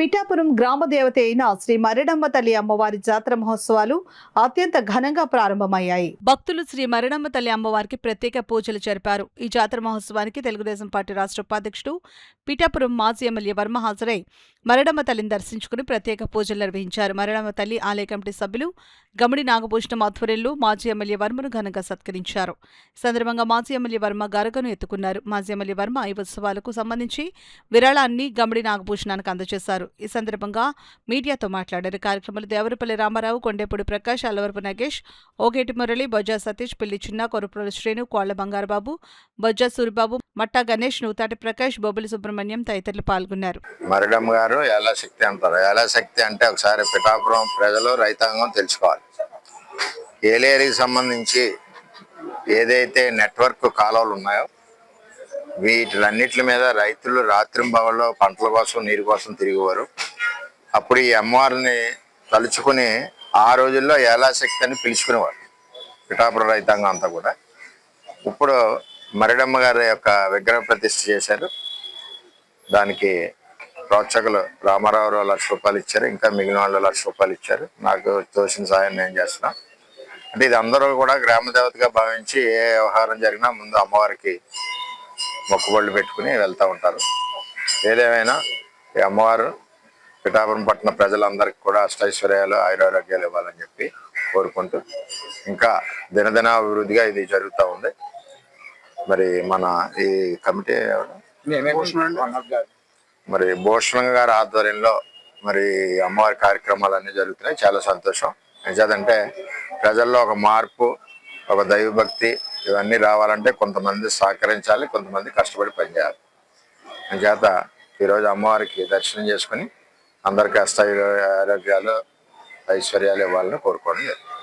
పిఠాపురం గ్రామ దేవత అయిన శ్రీ మరిడమ్మ తల్లి అమ్మవారి జాతర మహోత్సవాలు అత్యంత ఘనంగా ప్రారంభమయ్యాయి. భక్తులు శ్రీ మరిడమ్మ తల్లి అమ్మవారికి ప్రత్యేక పూజలు జరిపారు. ఈ జాతర మహోత్సవానికి తెలుగుదేశం పార్టీ రాష్ట్ర ఉపాధ్యక్షుడు పిఠాపురం మాజీ ఎమ్మెల్యే వర్మ హాజరై మరిడమ్మ తల్లిని దర్శించుకుని ప్రత్యేక పూజలు నిర్వహించారు. మరిడమ్మ తల్లి ఆలయ కమిటీ సభ్యులు గమిడి నాగభూషణం ఆధ్వర్యంలో మాజీ ఎమ్మెల్యే వర్మను ఘనంగా సత్కరించారు. ఈ సందర్భంగా మాజీ ఎమ్మెల్యే వర్మ గరగను ఎత్తుకున్నారు. మాజీ ఎమ్మెల్యే వర్మ ఈ ఉత్సవాలకు సంబంధించి విరాళాన్ని గమిడి నాగభూషణానికి అందజేశారు. ఈ సందర్భంగా మీడియాతో మాట్లాడారు. కార్యక్రమంలో దేవరపల్లి రామారావు, కొండేపూడి ప్రకాష్, అల్లవరపు నగేష్, ఓగేటి మురళి, బొజ్జా సతీష్, పిల్లి చిన్న, కొరుపుల శ్రేణు, కోళ్ల బంగారబాబు, బొజ్జా సూరిబాబు, మట్టా గణేష్, నూతాటి ప్రకాష్, బొబ్బిలి సుబ్రహ్మణ్యం తదితరులు పాల్గొన్నారు. మరిడమ్మ గారు ఎలా శక్తి అంటారు. ఎలా శక్తి అంటే ఒకసారి పిఠాపురం ప్రజలు రైతాంగం తెలుసుకోవాలి. ఏలేరికి సంబంధించి ఏదైతే నెట్వర్క్ కాలువలు ఉన్నాయో వీటిలన్నిటి మీద రైతులు రాత్రింబవళ్ళు పంటల కోసం నీరు కోసం తిరిగేవారు. అప్పుడు ఈ అమ్మవారిని తలుచుకుని ఆ రోజుల్లో ఏలాశక్తి అని పిలుచుకునేవారు పిఠాపురం రైతాంగం అంతా కూడా. ఇప్పుడు మరిడమ్మ గారి యొక్క విగ్రహ ప్రతిష్ఠ చేశారు. దానికి ప్రోత్సాహకులు రామారావు ₹1,00,000 ఇచ్చారు. ఇంకా మిగిలిన వాళ్ళు ₹1,00,000 ఇచ్చారు. నాకు తోచిన సాయం నేను చేస్తున్నాను. అంటే ఇది అందరూ కూడా గ్రామ దేవతగా భావించి ఏ వ్యవహారం జరిగినా ముందు అమ్మవారికి మొక్కుబళ్ళు పెట్టుకుని వెళ్తూ ఉంటారు. ఏదేమైనా ఈ అమ్మవారు పిఠాపురం పట్టణ ప్రజలందరికీ కూడా అష్టైశ్వర్యాలు, ఆయురారోగ్యాలు ఇవ్వాలని చెప్పి కోరుకుంటూ ఇంకా దినదిన అభివృద్ధిగా ఇది జరుగుతూ ఉంది. మరి మన ఈ కమిటీ మరి భూషణ్ గారి ఆధ్వర్యంలో మరి అమ్మవారి కార్యక్రమాలన్నీ జరుగుతున్నాయి. చాలా సంతోషం. నిజాదంటే ప్రజల్లో ఒక మార్పు, ఒక దైవభక్తి ఇవన్నీ రావాలంటే కొంతమంది సహకరించాలి, కొంతమంది కష్టపడి పనిచేయాలి. చేత ఈరోజు అమ్మవారికి దర్శనం చేసుకుని అందరికీ ఆరోగ్యాలు, ఐశ్వర్యాలు ఇవ్వాలని కోరుకోవడం.